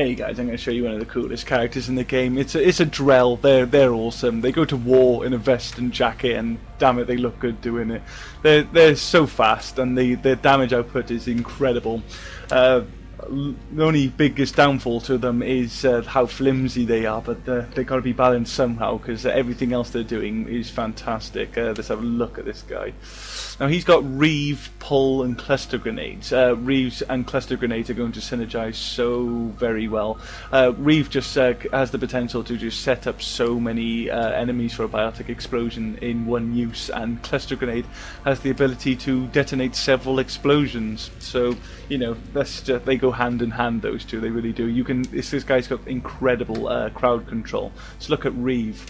Hey guys, I'm going to show you one of the coolest characters in the game. It's a Drell. They're awesome. They go to war in a vest and jacket, and damn it, they look good doing it. They're so fast, and their damage output is incredible. The only biggest downfall to them is how flimsy they are, but they've got to be balanced somehow, because everything else they're doing is fantastic. Let's have a look at this guy. Now he's got Reeve, Pull and Cluster Grenades. Reeves and Cluster Grenades are going to synergize so very well. Reeve just has the potential to just set up so many enemies for a biotic explosion in one use, and Cluster Grenade has the ability to detonate several explosions. So, you know, they go hand in hand, those two, they really do. This guy's got incredible crowd control. Let's look at Reeve.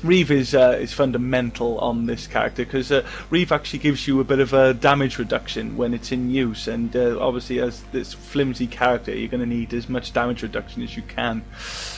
Reeve is fundamental on this character, because Reeve actually gives you a bit of a damage reduction when it's in use, and obviously as this flimsy character you're going to need as much damage reduction as you can.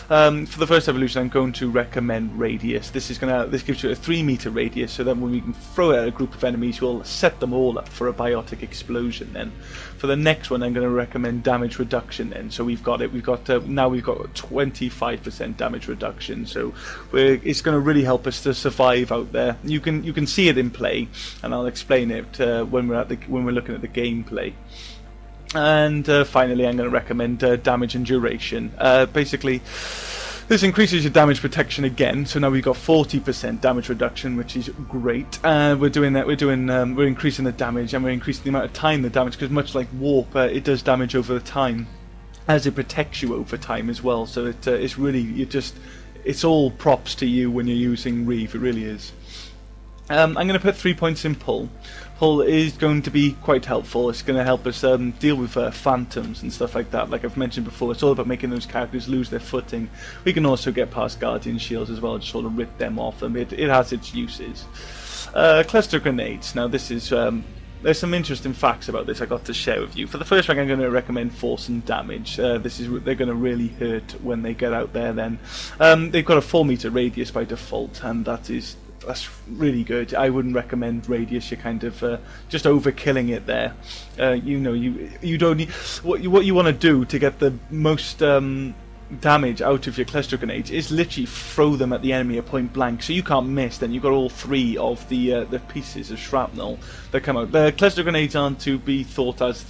For the first evolution I'm going to recommend Radius. This gives you a 3-meter radius, so that when we can throw it at a group of enemies we'll set them all up for a biotic explosion. Then for the next one I'm going to recommend damage reduction. Then so now we've got 25% damage reduction, so it's going to really help us to survive out there. You can see it in play, and I'll explain it when we're looking at the gameplay. And finally, I'm going to recommend damage and duration. Basically, this increases your damage protection again. So now we've got 40% damage reduction, which is great. We're doing that. We're increasing the damage, and we're increasing the amount of time the damage, because much like warp, it does damage over the time, as it protects you over time as well. So it's really it's all props to you when you're using Reeve. It really is. I'm going to put 3 points in Pull. Pull is going to be quite helpful. It's going to help us deal with phantoms and stuff like that. Like I've mentioned before, it's all about making those characters lose their footing. We can also get past Guardian Shields as well, just sort of rip them off them. It has its uses. Cluster Grenades. Now this is... there's some interesting facts about this I got to share with you. For the first rank, I'm going to recommend Force and Damage. They're going to really hurt when they get out there. Then they've got a 4-meter radius by default, and that's really good. I wouldn't recommend Radius. You're kind of just overkilling it there. You don't need what you want to do to get the most damage out of your cluster grenades is literally throw them at the enemy at point blank, so you can't miss. Then you've got all 3 of the pieces of shrapnel that come out. The cluster grenades aren't to be thought as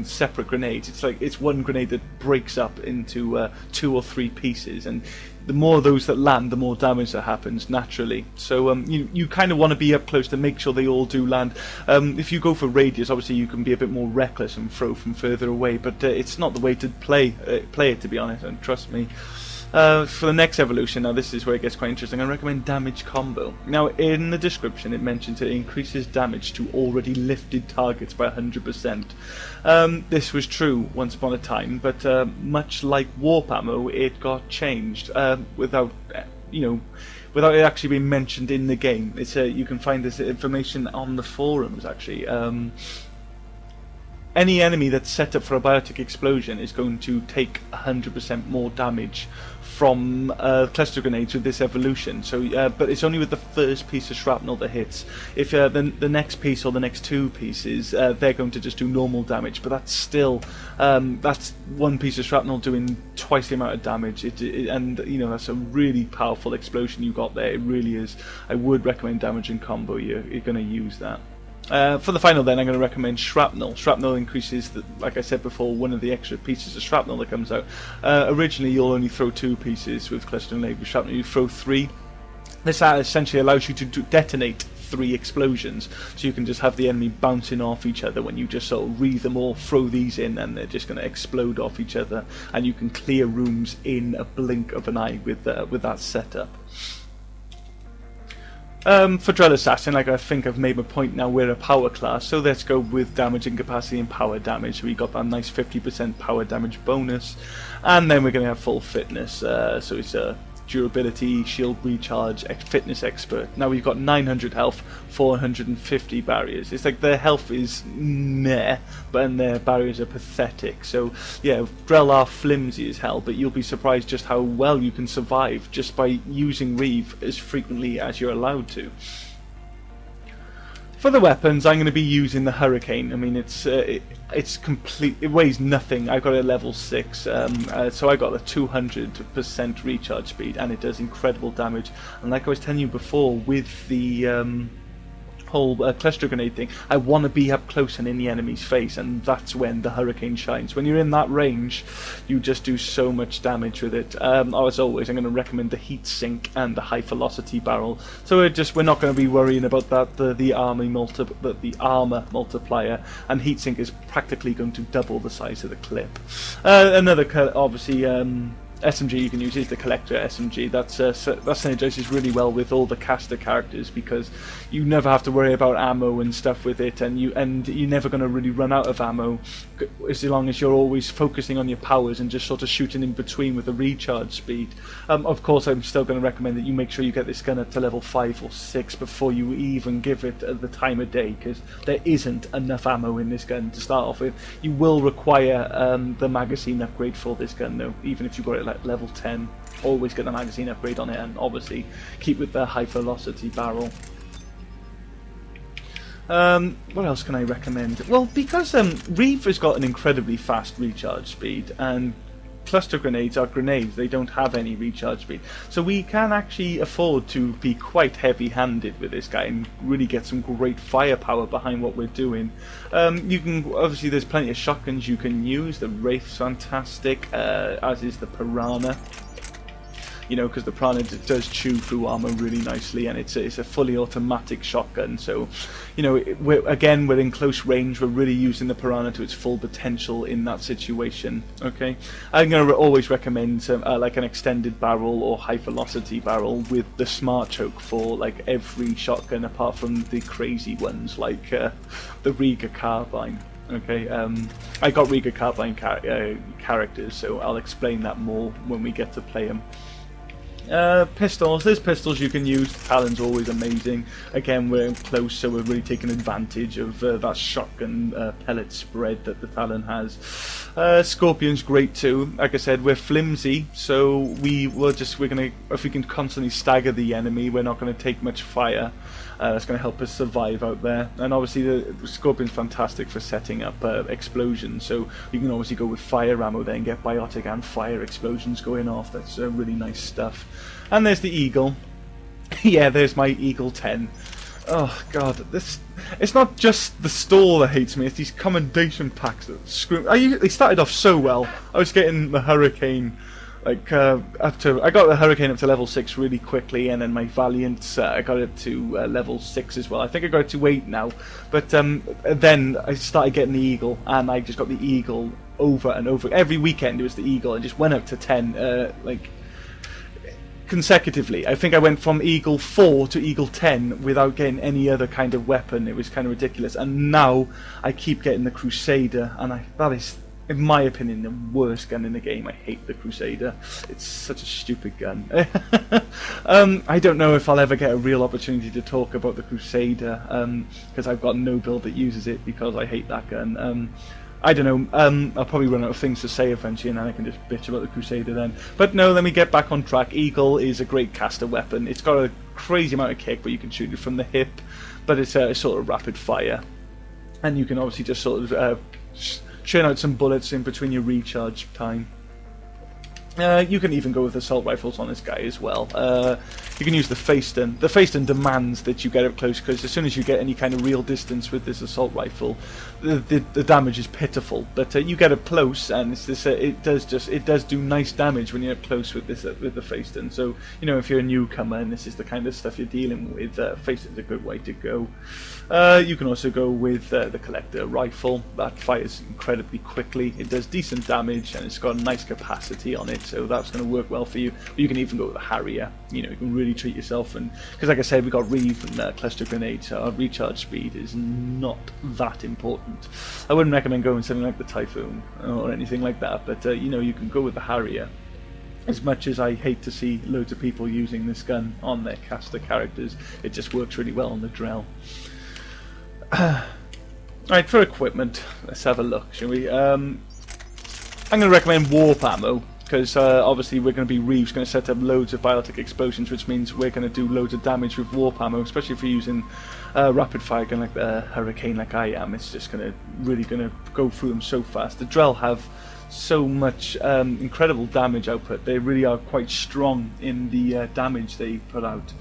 separate grenades. It's one grenade that breaks up into 2 or 3 pieces, and the more of those that land, the more damage that happens naturally. So you kind of want to be up close to make sure they all do land. If you go for Radius, obviously you can be a bit more reckless and throw from further away, but it's not the way to play it, to be honest, and trust me. For the next evolution, now this is where it gets quite interesting, I recommend Damage Combo. Now in the description it mentions it increases damage to already lifted targets by 100%. This was true once upon a time, but much like Warp Ammo, it got changed without it actually being mentioned in the game. You can find this information on the forums actually. Any enemy that's set up for a biotic explosion is going to take 100% more damage from cluster grenades with this evolution. So, but it's only with the first piece of shrapnel that hits. If the next piece or the next 2 pieces, they're going to just do normal damage. But that's still that's 1 piece of shrapnel doing twice the amount of damage. And that's a really powerful explosion you got there. It really is. I would recommend Damage and Combo. You're going to use that. For the final then, I'm going to recommend Shrapnel. Shrapnel increases, like I said before, 1 of the extra pieces of shrapnel that comes out. Originally you'll only throw 2 pieces with Cluster Grenade. With Shrapnel you throw 3. This essentially allows you to detonate 3 explosions, so you can just have the enemy bouncing off each other when you just sort of read them all, throw these in, and they're just going to explode off each other, and you can clear rooms in a blink of an eye with that setup. For Drell Assassin, I think I've made my point now, we're a power class, so let's go with damage and capacity and power damage. We got that nice 50% power damage bonus, and then we're going to have full fitness, so it's durability, shield recharge, fitness expert. Now we've got 900 health, 450 barriers. It's like their health is meh, but their barriers are pathetic. So yeah, Drell are flimsy as hell, but you'll be surprised just how well you can survive just by using Reeve as frequently as you're allowed to. For the weapons, I'm going to be using the Hurricane. I mean, it's complete. It weighs nothing. I got it at level 6, so I got a 200% recharge speed, and it does incredible damage. And like I was telling you before, with the whole cluster grenade thing, I want to be up close and in the enemy's face, and that's when the Hurricane shines. When you're in that range, you just do so much damage with it. As always, I'm going to recommend the heat sink and the high velocity barrel. So we're not going to be worrying about that. The armor multiplier, and heat sink is practically going to double the size of the clip. Another obviously. SMG you can use is the Collector SMG. That synergizes really well with all the caster characters, because you never have to worry about ammo and stuff with it, and you're never going to really run out of ammo as long as you're always focusing on your powers and just sort of shooting in between with the recharge speed. Of course, I'm still going to recommend that you make sure you get this gun up to level 5 or 6 before you even give it the time of day, because there isn't enough ammo in this gun to start off with. You will require the magazine upgrade for this gun though, even if you got it like level 10. Always get the magazine upgrade on it, and obviously keep with the high velocity barrel. What else can I recommend? Well, because Reeve has got an incredibly fast recharge speed, and cluster grenades are grenades, they don't have any recharge speed, so we can actually afford to be quite heavy-handed with this guy and really get some great firepower behind what we're doing. You can obviously, there's plenty of shotguns you can use. The Wraith's fantastic, as is the Piranha. You know, because the Piranha does chew through armor really nicely, and it's a fully automatic shotgun. So, you know, we're in close range. We're really using the Piranha to its full potential in that situation. Okay, I'm going to always recommend like an extended barrel or high velocity barrel with the Smart Choke for like every shotgun, apart from the crazy ones like the Riga Carbine. Okay, I got Riga Carbine characters, so I'll explain that more when we get to play them. Pistols, there's pistols you can use. Talon's always amazing. Again, we're close, so we're really taking advantage of that shotgun pellet spread that the Talon has. Scorpion's great too. Like I said, we're flimsy, so we're gonna, if we can constantly stagger the enemy, we're not gonna take much fire. That's going to help us survive out there. And obviously the Scorpion's fantastic for setting up explosions, so you can obviously go with fire ammo there and get biotic and fire explosions going off. That's really nice stuff. And there's the Eagle. Yeah, there's my Eagle 10. Oh god, it's not just the store that hates me, it's these commendation packs that screw. They started off so well. I was getting the Hurricane like I got the Hurricane up to level 6 really quickly, and then my Valiant I got it to level 6 as well. I think I got it to 8 now, but then I started getting the Eagle, and I just got the Eagle over and over. Every weekend it was the Eagle, and just went up to 10 like consecutively. I think I went from Eagle 4 to Eagle 10 without getting any other kind of weapon. It was kind of ridiculous, and now I keep getting the Crusader, and that is, in my opinion, the worst gun in the game. I hate the Crusader. It's such a stupid gun. I don't know if I'll ever get a real opportunity to talk about the Crusader, because I've got no build that uses it, because I hate that gun. I don't know, I'll probably run out of things to say eventually, and then I can just bitch about the Crusader then. But no, let me get back on track. Eagle is a great caster weapon. It's got a crazy amount of kick, but you can shoot it from the hip, but it's sort of rapid fire. And you can obviously just sort of churn out some bullets in between your recharge time. You can even go with assault rifles on this guy as well. You can use the Faceton. The Faceton demands that you get up close, because as soon as you get any kind of real distance with this assault rifle, the damage is pitiful. But you get up close, and it's this, it does do nice damage when you're up close with this with the Faceton. So you know, if you're a newcomer and this is the kind of stuff you're dealing with, Faceton's a good way to go. You can also go with the Collector rifle. That fires incredibly quickly. It does decent damage, and it's got a nice capacity on it, so that's going to work well for you. But you can even go with a Harrier. You know, you can really treat yourself, and because like I said, we got Reeve and cluster grenades, so our recharge speed is not that important. I wouldn't recommend going something like the Typhoon or anything like that, but you know, you can go with the Harrier. As much as I hate to see loads of people using this gun on their caster characters, it just works really well on the Drell. Alright, for equipment, let's have a look, shall we? I'm going to recommend warp ammo, because obviously we're going to be Reeve's going to set up loads of biotic explosions, which means we're going to do loads of damage with warp ammo, especially if you're using rapid fire gun like the Hurricane like I am. It's just really going to go through them so fast. The Drell have so much incredible damage output. They really are quite strong in the damage they put out.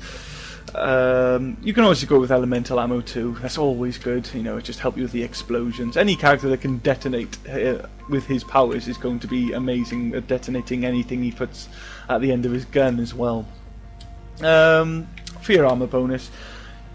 You can also go with elemental ammo too. That's always good. You know, it just helps you with the explosions. Any character that can detonate with his powers is going to be amazing at detonating anything he puts at the end of his gun as well. For your armor bonus,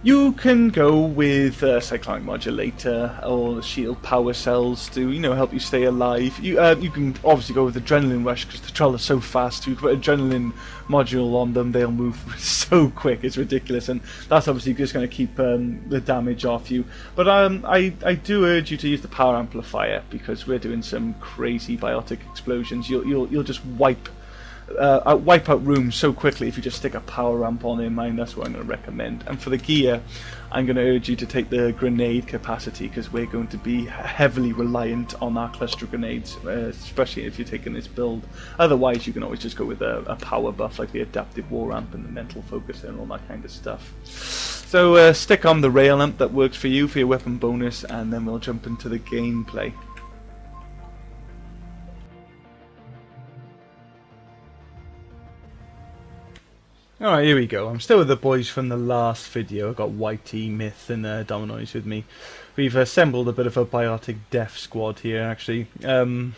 you can go with cyclonic modulator or shield power cells to, you know, help you stay alive. You can obviously go with adrenaline rush because the Drell are so fast. You put adrenaline module on them, they'll move so quick, it's ridiculous, and that's obviously just going to keep the damage off you. But I do urge you to use the power amplifier because we're doing some crazy biotic explosions. You'll just wipe out rooms so quickly if you just stick a power ramp on in mind. That's what I'm going to recommend. And for the gear, I'm going to urge you to take the grenade capacity because we're going to be heavily reliant on our cluster grenades, especially if you're taking this build. Otherwise, you can always just go with a power buff like the adaptive war ramp and the mental focuser and all that kind of stuff. So stick on the rail amp that works for you for your weapon bonus, and then we'll jump into the gameplay. Alright, here we go. I'm still with the boys from the last video. I've got Whitey, Myth and Dominoes with me. We've assembled a bit of a biotic death squad here, actually. Not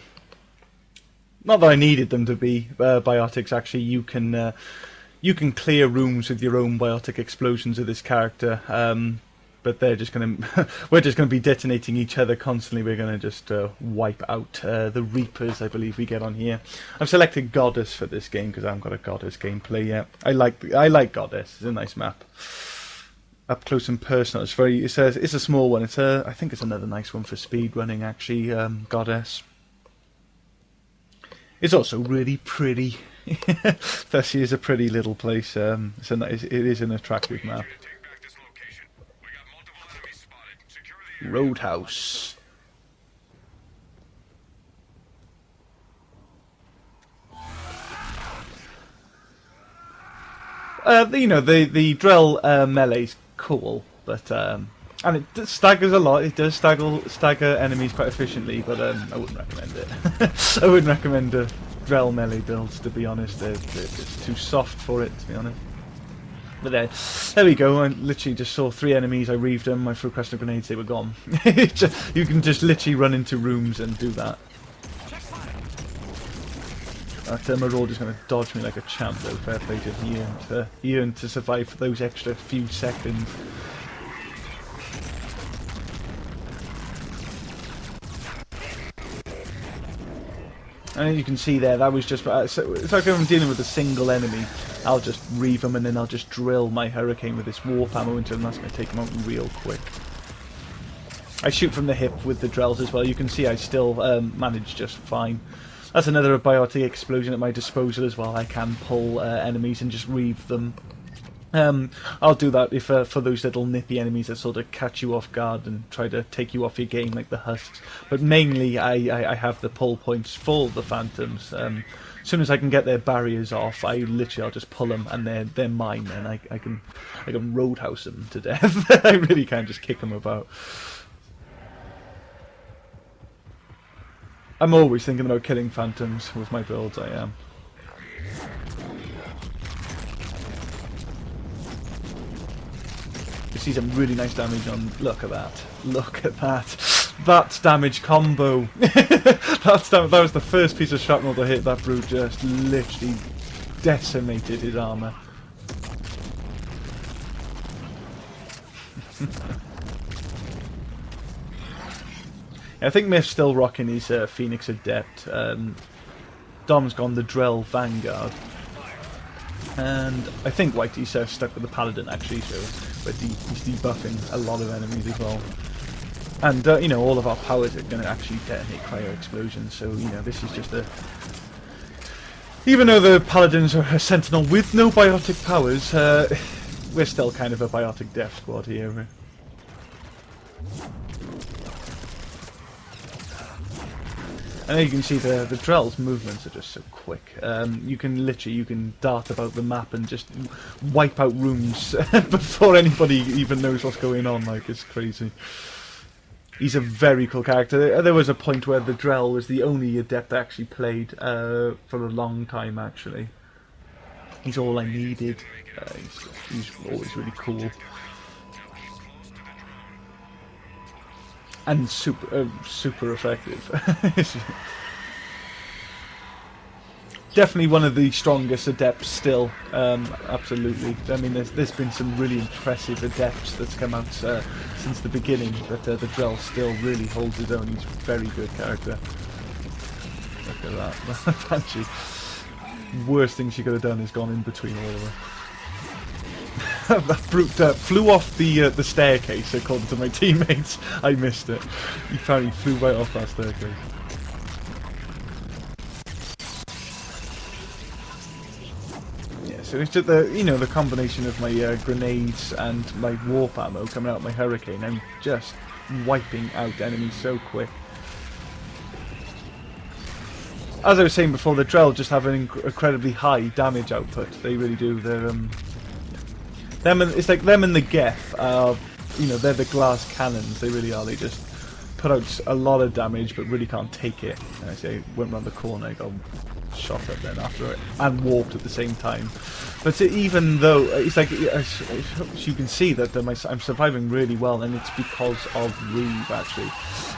that I needed them to be biotics, actually. You can clear rooms with your own biotic explosions of this character. But they're just going to we're just going to be detonating each other constantly. We're going to just wipe out the Reapers, I believe we get on here. I've selected Goddess for this game because I haven't got a Goddess gameplay yet. I like Goddess. It's a nice map, up close and personal. It's a small one. I think it's another nice one for speed running, actually. Goddess. It's also really pretty. Thessia is a pretty little place. It is an attractive map. Roadhouse. You know, the Drell melee's cool, but and it staggers a lot. It does stagger enemies quite efficiently, but I wouldn't recommend it. I wouldn't recommend the Drell melee builds, to be honest. They're just too soft for it, to be honest. But there we go. I literally just saw 3 enemies. I reaved them. I threw cluster grenades. They were gone. You can just literally run into rooms and do that. That Marauder's going to dodge me like a champ, though. Fair play to him. He earned to survive for those extra few seconds. And you can see there, that was just... so it's like I'm dealing with a single enemy. I'll just reave them and then I'll just drill my Hurricane with this warp ammo into them. That's going to take them out real quick. I shoot from the hip with the Drells as well. You can see I still manage just fine. That's another biotic explosion at my disposal as well. I can pull enemies and just reave them. I'll do that if for those little nippy enemies that sort of catch you off guard and try to take you off your game, like the Husks. But mainly I have the pull points for the Phantoms. As soon as I can get their barriers off, I'll just pull them and they're mine, and I can roadhouse them to death. I really can just kick them about. I'm always thinking about killing Phantoms with my builds. I am. You see some really nice damage on. Look at that! Look at that! That damage combo. That was the first piece of shrapnel to hit that brute. Just literally decimated his armor. I think Myth's still rocking his Phoenix Adept. Dom's gone the Drell Vanguard. And I think Whitey's stuck with the Paladin, actually, so he's debuffing a lot of enemies as well. And, you know, all of our powers are going to actually detonate cryo explosions, so, you know, this is just a... Even though the Paladins are a Sentinel with no biotic powers, we're still kind of a biotic death squad here. And you can see the Drell's movements are just so quick. You can dart about the map and just wipe out rooms before anybody even knows what's going on. Like, it's crazy. He's a very cool character. There was a point where the Drell was the only adept I actually played for a long time, actually. He's all I needed. He's always really cool. And super effective. Definitely one of the strongest adepts still, absolutely. I mean, there's been some really impressive adepts that's come out since the beginning, but the Drell still really holds his own. He's a very good character. Look at that. Bwnci. Worst thing she could have done is gone in between all of them. That brute flew off the staircase, according to my teammates. I missed it. He apparently flew right off that staircase. So it's just the combination of my grenades and my warp ammo coming out of my hurricane. I'm just wiping out enemies so quick. As I was saying before, the Drell just have an incredibly high damage output. They really do. They're it's like them and the Geth. They're the glass cannons. They really are. They just put out a lot of damage, but really can't take it. And I say, went round the corner, got shot at then after it, and warped at the same time. But even though it's like, you can see that I'm surviving really well, and it's because of Reeve. Actually,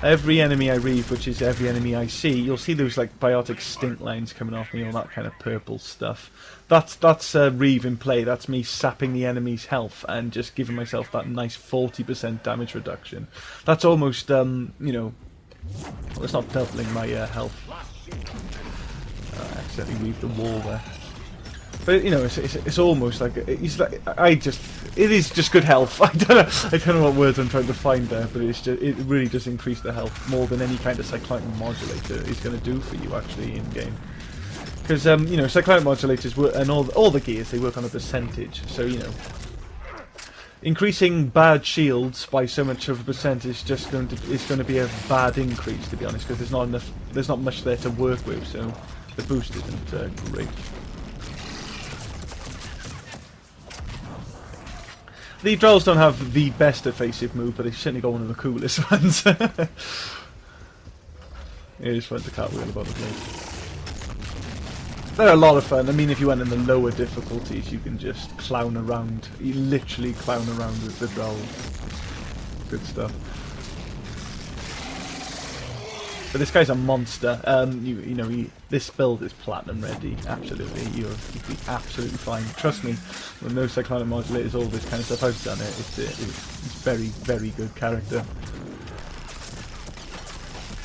every enemy I Reeve, which is every enemy I see, you'll see those like biotic stink lines coming off me, all that kind of purple stuff. That's Reeve in play. That's me sapping the enemy's health and just giving myself that nice 40% damage reduction. That's almost well, it's not doubling my health. I accidentally weaved the wall there. But it's almost like it is just good health. I don't know what words I'm trying to find there, but it really does increase the health more than any kind of cyclic modulator is going to do for you actually in game. Because cyclic modulators work, and all the gears, they work on a percentage. So increasing bad shields by so much of a percent is just going to be a bad increase, to be honest, because there's not much there to work with. So the boost isn't great. The Drells don't have the best evasive move, but they've certainly got one of the coolest ones. It is fun to cartwheel about the place. They're a lot of fun. I mean, if you went in the lower difficulties, you can just clown around. You literally clown around with the Drell. Good stuff. But this guy's a monster. This build is platinum ready. Absolutely, you'd be absolutely fine. Trust me. With no cyclonic modulators, all this kind of stuff, I've done it. It's very, very good character.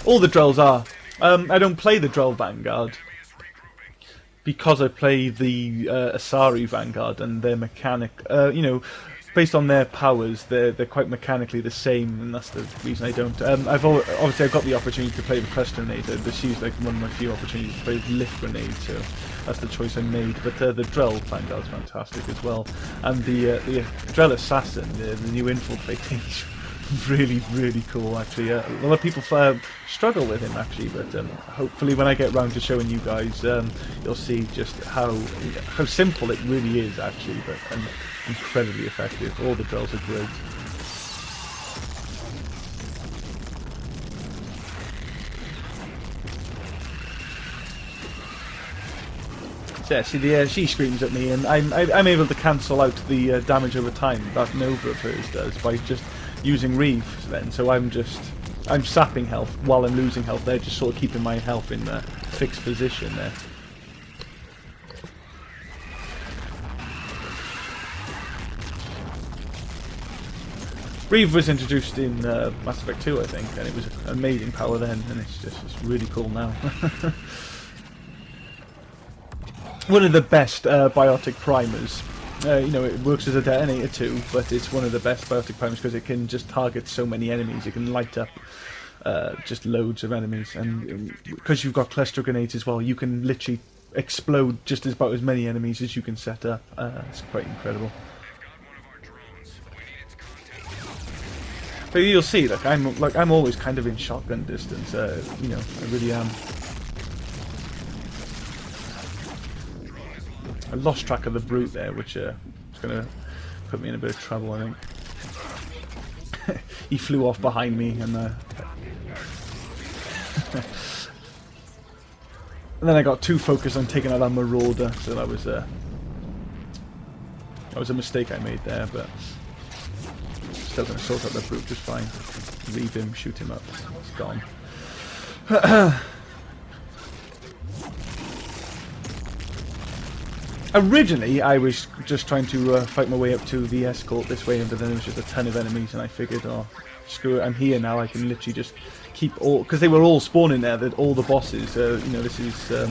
All the Drells are. I don't play the Drell Vanguard because I play the Asari Vanguard, and their mechanic. Based on their powers, they're quite mechanically the same, and that's the reason I don't. I've got the opportunity to play with cluster grenade. This is like one of my few opportunities to play with lift grenade, so that's the choice I made. But the Drell Vanguard's fantastic as well, and the Drell Assassin, the new infiltrate, is really, really cool. Actually, a lot of people struggle with him actually, but hopefully when I get round to showing you guys, you'll see just how simple it really is actually, but incredibly effective. All the Drells are great. So yeah, see, she screams at me, and I'm able to cancel out the damage over time that Nova of hers does by just using Reeve. Then, so I'm sapping health while I'm losing health. They're just sort of keeping my health in a fixed position there. Reeve was introduced in Mass Effect 2, I think, and it was an amazing power then, and it's really cool now. One of the best biotic primers. It works as a detonator too, but it's one of the best biotic primers because it can just target so many enemies. It can light up just loads of enemies, and because you've got cluster grenades as well, you can literally explode just about as many enemies as you can set up. It's quite incredible. But you'll see, I'm always kind of in shotgun distance. I really am. I lost track of the brute there, which is going to put me in a bit of trouble, I think. He flew off behind me, and and then I got too focused on taking out that marauder, so that was a mistake I made there, but still going to sort out the brute just fine. Leave him, shoot him up. It's gone. Originally, I was just trying to fight my way up to the escort this way, but then there was just a ton of enemies, and I figured, oh, screw it, I'm here now, I can literally just keep all... Because they were all spawning there, that all the bosses, you know, this is... I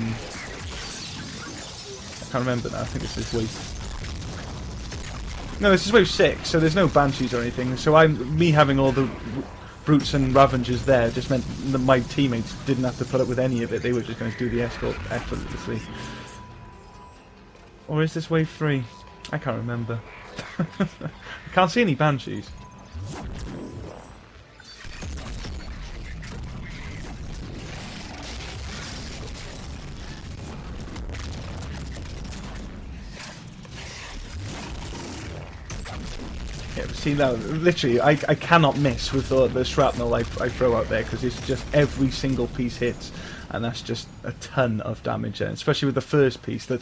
can't remember now, I think this is wave... No, this is wave 6, so there's no banshees or anything, so me having all the brutes and ravengers there just meant that my teammates didn't have to put up with any of it, they were just going to do the escort effortlessly. Or is this wave 3? I can't remember. I can't see any banshees. Yeah, but see now, literally, I cannot miss with the shrapnel I throw out there, because it's just every single piece hits, and that's just a ton of damage there. Especially with the first piece, that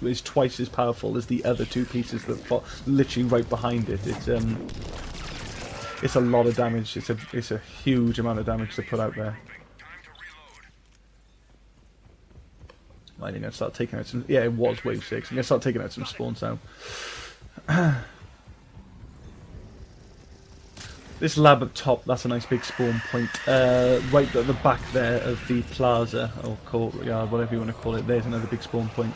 is twice as powerful as the other two pieces that fought literally right behind it. It's a lot of damage. It's a huge amount of damage to put out there. I think I'll start taking out some. Yeah, it was wave 6. I'm gonna start taking out some spawns now. This lab up top, that's a nice big spawn point. Right at the back there of the plaza, or courtyard, whatever you want to call it, there's another big spawn point.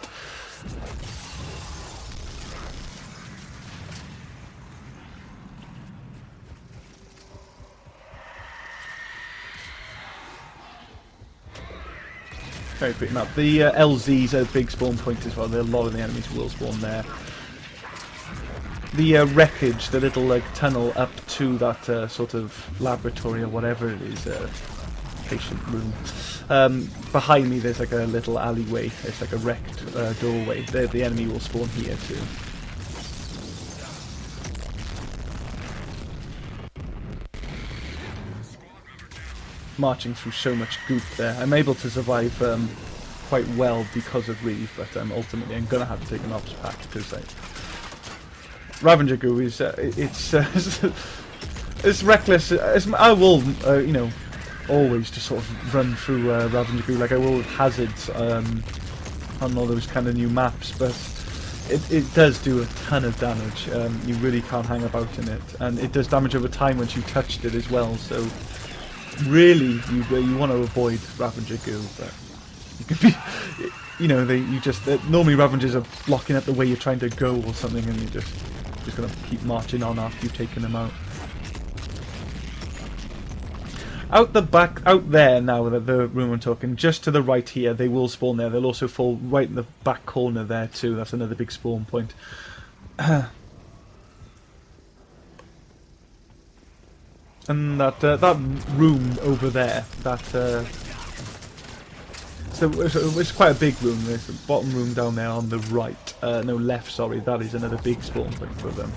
Very pretty map. The LZ's a big spawn point as well. A lot of the enemies will spawn there. The wreckage, the little tunnel up to that sort of laboratory or whatever it is, patient room. Behind me there's like a little alleyway, it's like a wrecked doorway. The enemy will spawn here too. Marching through so much goop there. I'm able to survive quite well because of Reeve, but ultimately I'm going to have to take an ops pack because Ravager goo is it's reckless. I will you know, always just sort of run through Ravager goo like I will with hazards on all those kind of new maps, but it does do a ton of damage. You really can't hang about in it, and it does damage over time once you touched it as well. So really, you want to avoid Ravager goo, but you can be. You know, normally Ravengers are blocking up the way you're trying to go or something, and you're just gonna keep marching on after you've taken them out. Out the back, out there now, the room I'm talking, just to the right here, they will spawn there. They'll also fall right in the back corner there too. That's another big spawn point. And that room over there, so it's quite a big room. There's the bottom room down there on the right. No, left, sorry. That is another big spawn point for them.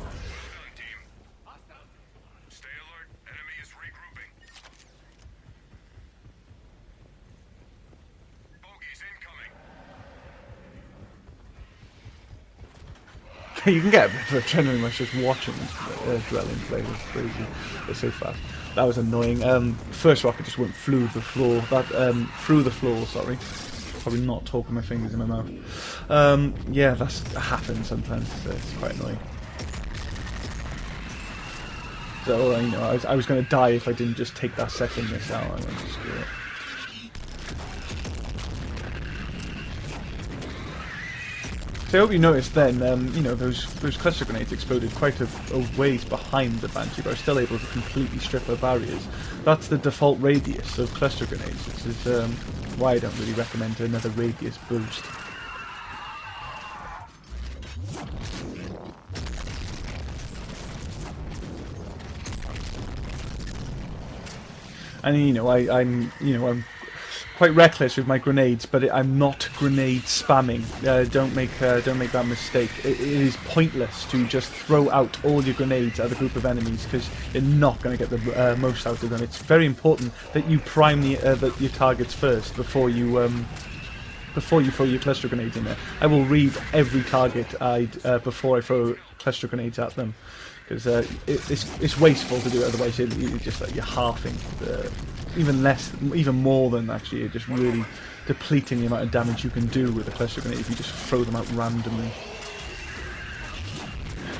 Stay alert. Enemy is regrouping. Bogeys incoming. You can get a bit of adrenaline rush just watching Drell play. It's crazy. It's so fast. That was annoying. First rocket just flew the floor. Through the floor. Sorry. Probably not talking my fingers in my mouth. Yeah, that happens sometimes. So it's quite annoying. So you know, I was going to die if I didn't just take that second miss out. I went to screw it. So I hope you noticed then, you know, those cluster grenades exploded quite a ways behind the Banshee, but I was still able to completely strip her barriers. That's the default radius of cluster grenades. This is why I don't really recommend another radius boost. And you know, I'm quite reckless with my grenades, but I'm not grenade spamming. Don't make that mistake. It is pointless to just throw out all your grenades at a group of enemies because you're not going to get the most out of them. It's very important that you prime your targets first before you throw your cluster grenades in there. I will read every target before I throw cluster grenades at them, because it's wasteful to do it. Otherwise, you're just like you're halving, even more than actually. You're just really depleting the amount of damage you can do with a cluster grenade if you just throw them out randomly.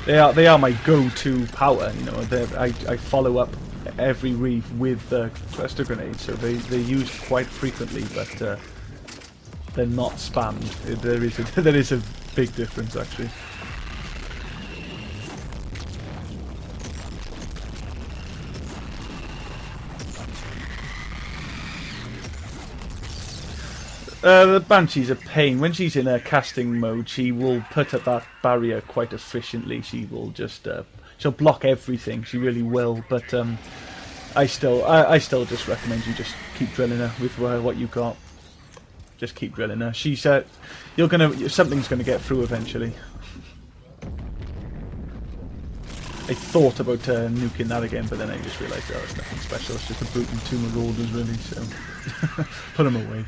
They are my go-to power. You know, I follow up every reef with cluster grenades, so they're used quite frequently, but they're not spammed. There is a big difference actually. The Bwnici's a pain. When she's in a casting mode, she will put up that barrier quite efficiently. She will just she'll block everything. She really will. But I still just recommend you just keep drilling her with what you got. Just keep drilling her. She's something's gonna get through eventually. I thought about nuking that again, but then I just realised, oh, it's nothing special. It's just a brute and 2 marauders, really. So put them away.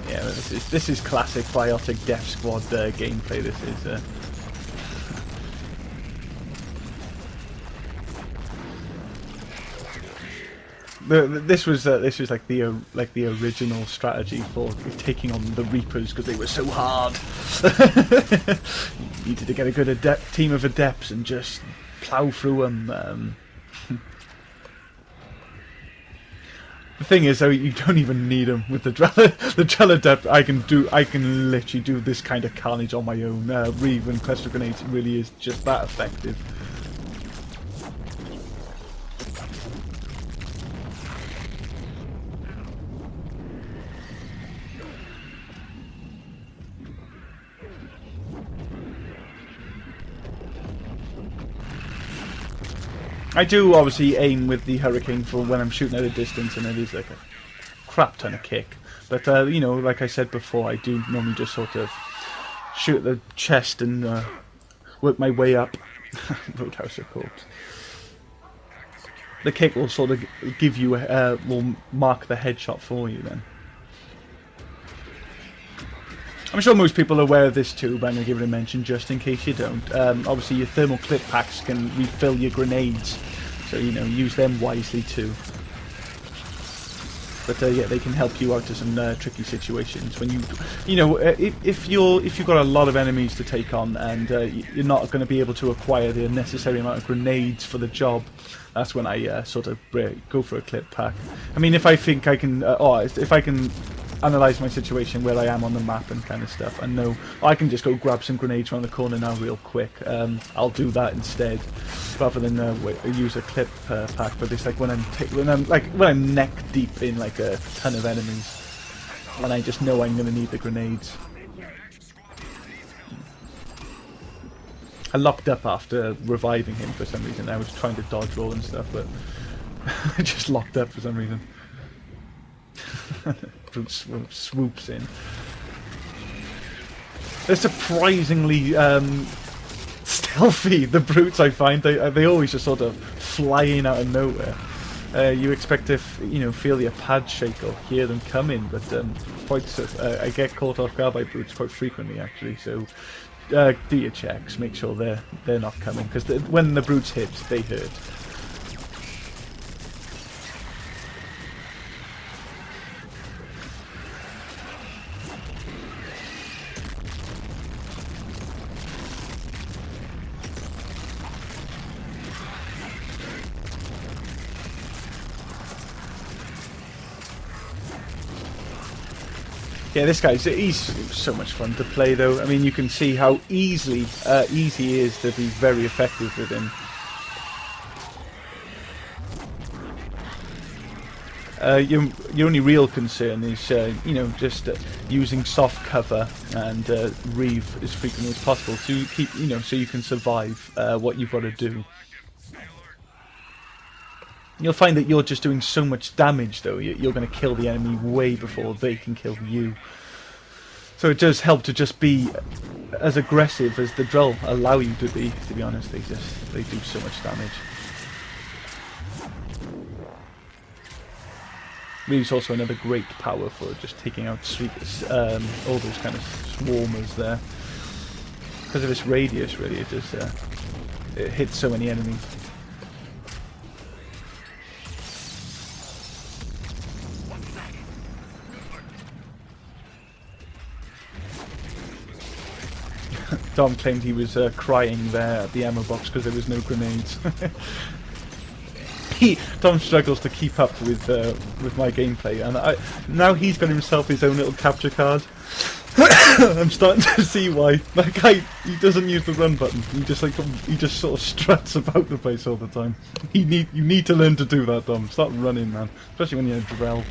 Yeah, this is classic Biotic Death Squad gameplay. This is. This was like the original strategy for taking on the Reapers because they were so hard. You needed to get a good team of adepts and just plow through them. The thing is, though, you don't even need them with the Drell Adept. I can literally do this kind of carnage on my own. Reeve and cluster grenades really is just that effective. I do obviously aim with the Hurricane for when I'm shooting at a distance, and it is like a crap ton of kick. But you know, like I said before, I do normally just sort of shoot at the chest and work my way up. Roadhouse are called. The kick will sort of give you will mark the headshot for you then. I'm sure most people are aware of this too, but I'm going to give it a mention just in case you don't. Obviously your thermal clip packs can refill your grenades, so you know, use them wisely too. But yeah, they can help you out to some tricky situations when you know, if you've got a lot of enemies to take on and you're not going to be able to acquire the necessary amount of grenades for the job. That's when I sort of go for a clip pack. I mean, if I think I can, if I can analyse my situation where I am on the map and kind of stuff, and know I can just go grab some grenades around the corner now real quick. I'll do that instead, rather than use a clip pack. But it's like when I'm neck deep in like a ton of enemies, and I just know I'm going to need the grenades. I locked up after reviving him for some reason. I was trying to dodge roll and stuff, but I just locked up for some reason. Brute swoops in. They're surprisingly stealthy, the brutes, I find. They always just sort of fly in out of nowhere. You expect to feel your pads shake or hear them coming, but I get caught off guard by brutes quite frequently actually, so do your checks, make sure they're not coming, because when the brutes hit, they hurt. Yeah, this he's so much fun to play though. I mean, you can see how easy he is to be very effective with him. Your only real concern is, you know, just using soft cover and reeve as frequently as possible to keep, you know, so you can survive what you've got to do. You'll find that you're just doing so much damage, though. You're going to kill the enemy way before they can kill you. So it does help to just be as aggressive as the Drell allow you to be. To be honest, they do so much damage. Reeve's also another great power for just taking out all those kind of swarmers there. Because of its radius, really, it does it hits so many enemies. Dom claimed he was crying there at the ammo box because there was no grenades. Dom struggles to keep up with my gameplay, and now he's got himself his own little capture card. I'm starting to see why. That guy, he doesn't use the run button. He just sort of struts about the place all the time. You need to learn to do that, Dom. Start running, man. Especially when you're a Drell.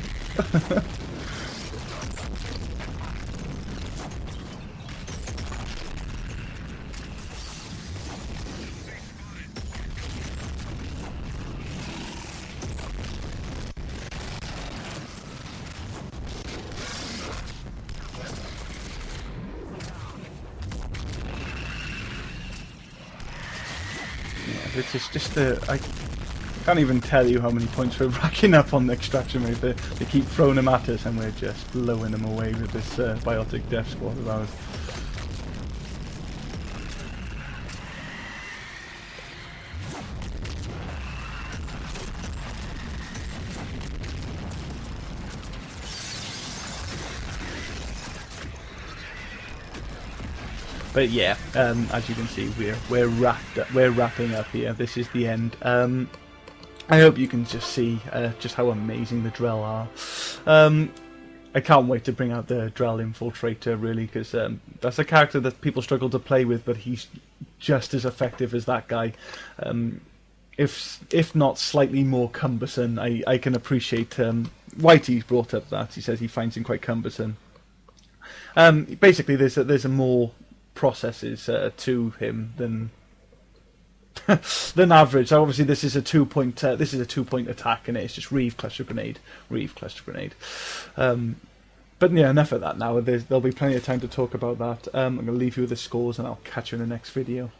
It's just I can't even tell you how many points we're racking up on the extraction rate. They keep throwing them at us and we're just blowing them away with this biotic death squad of ours. But yeah, as you can see, we're wrapping up here. This is the end. I hope you can just see just how amazing the Drell are. I can't wait to bring out the Drell Infiltrator, really, because that's a character that people struggle to play with, but he's just as effective as that guy. If not slightly more cumbersome. I can appreciate Whitey's brought up that. He says he finds him quite cumbersome. Basically, there's a more processes to him than than average. So obviously this is a 2-point attack, and it's just reeve cluster grenade. But yeah, enough of that now. There'll be plenty of time to talk about that. I'm going to leave you with the scores, and I'll catch you in the next video.